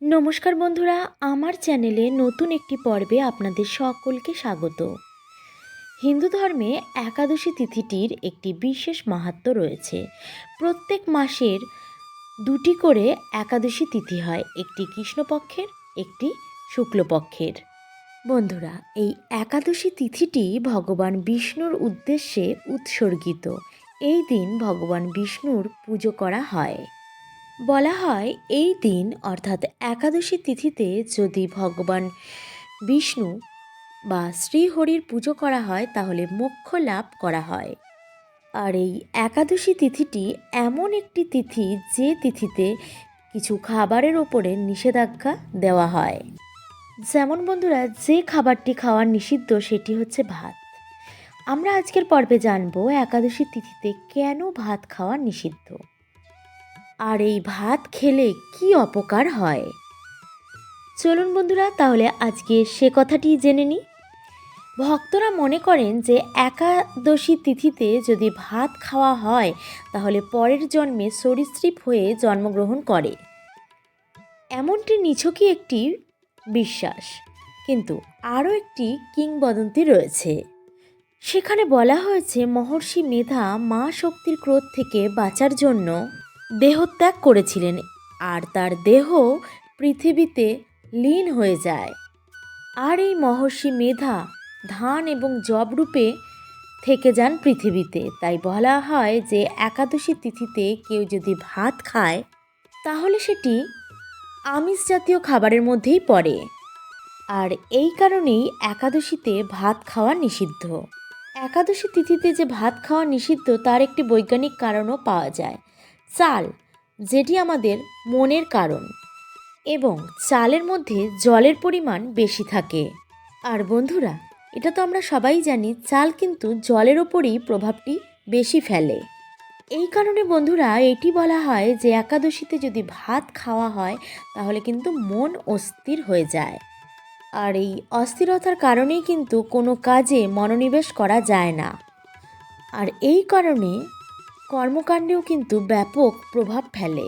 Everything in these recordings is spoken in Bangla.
নমস্কার বন্ধুরা, আমার চ্যানেলে নতুন একটি পর্বে আপনাদের সকলকে স্বাগত। হিন্দু ধর্মে একাদশী তিথিটির একটি বিশেষ মাহাত্ম্য রয়েছে। প্রত্যেক মাসের দুটি করে একাদশী তিথি হয়, একটি কৃষ্ণপক্ষের, একটি শুক্লপক্ষের। বন্ধুরা, এই একাদশী তিথিটি ভগবান বিষ্ণুর উদ্দেশ্যে উৎসর্গিত। এই দিন ভগবান বিষ্ণুর পুজো করা হয়। বলা হয় এই দিন অর্থাৎ একাদশী তিথিতে যদি ভগবান বিষ্ণু বা শ্রীহরির পুজো করা হয় তাহলে মোক্ষ লাভ করা হয়। আর এই একাদশী তিথিটি এমন একটি তিথি যে তিথিতে কিছু খাবারের ওপরে নিষেধাজ্ঞা দেওয়া হয়। যেমন বন্ধুরা, যে খাবারটি খাওয়া নিষিদ্ধ সেটি হচ্ছে ভাত। আমরা আজকের পর্বে জানবো একাদশী তিথিতে কেন ভাত খাওয়া নিষিদ্ধ, আর এই ভাত খেলে কি অপকার হয়। চলুন বন্ধুরা, তাহলে আজকে সে কথাটি জেনে নিই। ভক্তরা মনে করেন যে একাদশী তিথিতে যদি ভাত খাওয়া হয় তাহলে পরের জন্মে সরীসৃপ হয়ে জন্মগ্রহণ করে। এমনটি নিছকই একটি বিশ্বাস, কিন্তু আরও একটি কিংবদন্তি রয়েছে। সেখানে বলা হয়েছে মহর্ষি মেধা মা শক্তির ক্রোধ থেকে বাঁচার জন্য দেহত্যাগ করেছিলেন, আর তার দেহ পৃথিবীতে লীন হয়ে যায়। আর এই মহর্ষি মেধা ধান এবং যব রূপে থেকে যান পৃথিবীতে। তাই বলা হয় যে একাদশী তিথিতে কেউ যদি ভাত খায় তাহলে সেটি আমিষ জাতীয় খাবারের মধ্যেই পড়ে। আর এই কারণেই একাদশীতে ভাত খাওয়া নিষিদ্ধ। একাদশী তিথিতে যে ভাত খাওয়া নিষিদ্ধ তার একটি বৈজ্ঞানিক কারণও পাওয়া যায়। চাল, যেটি আমাদের মনের কারণ, এবং চালের মধ্যে জলের পরিমাণ বেশি থাকে। আর বন্ধুরা, এটা তো আমরা সবাই জানি, চাল কিন্তু জলের ওপরই প্রভাবটি বেশি ফেলে। এই কারণে বন্ধুরা এটি বলা হয় যে একাদশীতে যদি ভাত খাওয়া হয় তাহলে কিন্তু মন অস্থির হয়ে যায়। আর এই অস্থিরতার কারণেই কিন্তু কোনো কাজে মনোনিবেশ করা যায় না। আর এই কারণে কর্মকাণ্ডেও কিন্তু ব্যাপক প্রভাব ফেলে।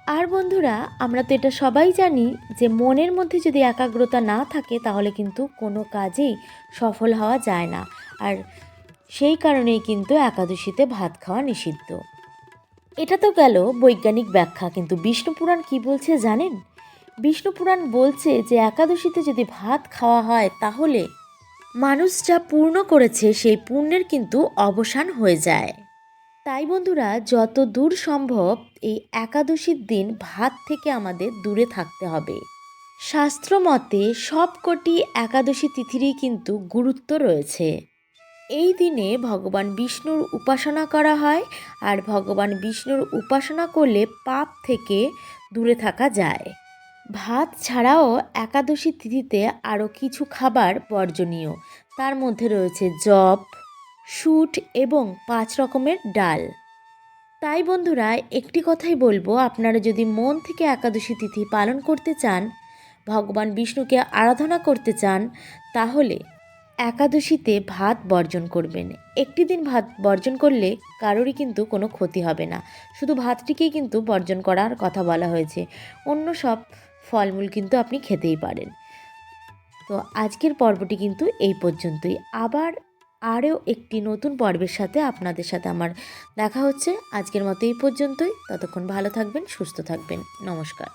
আর বন্ধুরা, আমরা তো এটা সবাই জানি যে মনের মধ্যে যদি একাগ্রতা না থাকে তাহলে কিন্তু কোনো কাজেই সফল হওয়া যায় না। আর সেই কারণেই কিন্তু একাদশীতে ভাত খাওয়া নিষিদ্ধ। এটা তো গেল বৈজ্ঞানিক ব্যাখ্যা, কিন্তু বিষ্ণু পুরাণ কী বলছে জানেন? বিষ্ণু পুরাণ বলছে যে একাদশীতে যদি ভাত খাওয়া হয় তাহলে মানুষ যা পূর্ণ করেছে সেই পুণ্যের কিন্তু অবসান হয়ে যায়। তাই বন্ধুরা, যত দূর সম্ভব এই একাদশীর দিন ভাত থেকে আমাদের দূরে থাকতে হবে। শাস্ত্র মতে সবকটি একাদশী তিথিরই কিন্তু গুরুত্ব রয়েছে। এই দিনে ভগবান বিষ্ণুর উপাসনা করা হয়, আর ভগবান বিষ্ণুর উপাসনা করলে পাপ থেকে দূরে থাকা যায়। ভাত ছাড়াও একাদশী তিথিতে আরও কিছু খাবার বর্জনীয়। তার মধ্যে রয়েছে যব, শুঁট এবং 5 রকমের ডাল। তাই বন্ধুরা, একটি কথাই বলবো, আপনারা যদি মন থেকে একাদশী তিথি পালন করতে চান, ভগবান বিষ্ণুকে আরাধনা করতে চান, তাহলে একাদশীতে ভাত বর্জন করবেন। একটি দিন ভাত বর্জন করলে কারোরই কিন্তু কোনো ক্ষতি হবে না। শুধু ভাতটিকেই কিন্তু বর্জন করার কথা বলা হয়েছে, অন্য সব ফলমূল কিন্তু আপনি খেতেই পারেন। তো আজকের পর্বটি কিন্তু এই পর্যন্তই। আবার আরও একটি নতুন পর্বের সাথে আপনাদের সাথে আমার দেখা হচ্ছে। আজকের মতো এই পর্যন্তই। ততক্ষণ ভালো থাকবেন, সুস্থ থাকবেন। নমস্কার।